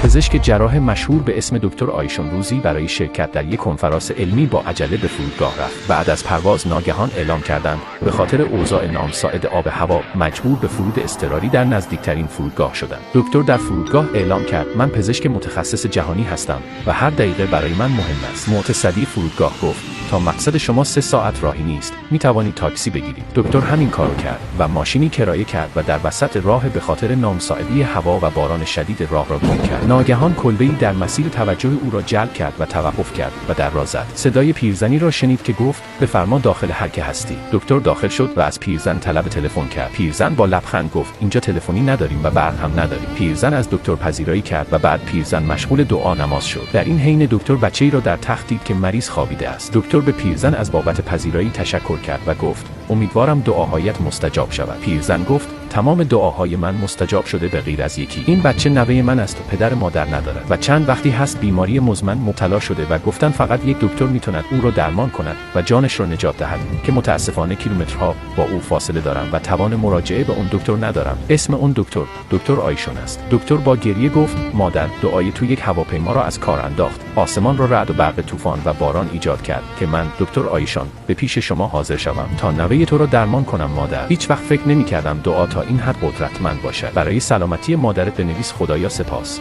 پزشک جراح مشهور به اسم دکتر آیشون روزی برای شرکت در یک کنفرانس علمی با عجله به فرودگاه رفت. بعد از پرواز ناگهان اعلام کردند به خاطر اوضاع نامساعد آب و هوا مجبور به فرود اضطراری در نزدیکترین فرودگاه شدند. دکتر در فرودگاه اعلام کرد من پزشک متخصص جهانی هستم و هر دقیقه برای من مهم است. معتصدی فرودگاه گفت تا مقصد شما 3 ساعت راهی نیست، می توانید تاکسی بگیرید. دکتر همین کارو کرد و ماشینی کرایه کرد و در وسط راه به خاطر نامساعدی هوا و باران شدید راه را گم کرد. ناگهان کلبه‌ای در مسیر توجه او را جلب کرد و توقف کرد و در را زد. صدای پیرزنی را شنید که گفت بفرما داخل هر که هستی. دکتر داخل شد و از پیرزن طلب تلفن کرد. پیرزن با لبخند گفت اینجا تلفنی نداریم و برق هم نداریم. پیرزن از دکتر پذیرایی کرد و بعد پیرزن مشغول دعا نماز شد. در این حین دکتر بچه‌ای را در تخت دید که مریض خوابیده است. دکتر به پیرزن از بابت پذیرایی تشکر کرد و گفت امیدوارم دعاهایت مستجاب شود. پیرزن گفت تمام دعاهای من مستجاب شده به غیر از یکی. این بچه نوه من است و پدر مادر ندارد و چند وقتی هست بیماری مزمن مبتلا شده و گفتن فقط یک دکتر میتواند او را درمان کند و جانش را نجات دهد که متاسفانه کیلومترها با او فاصله دارم و توان مراجعه به اون دکتر ندارم. اسم اون دکتر آیشون است. دکتر با گریه گفت مادر دعای تو یک هواپیما را از کار انداخت. آسمان را رعد و برق طوفان و باران ایجاد کرد که من دکتر آیشون به پیش شما حاضر شوم تا نوه تو را درمان کنم مادر. هیچ وقت فکر نمی‌کردم دعا تا این حد قدرتمند باشد. برای سلامتی مادرت بنویس خدایا سپاس.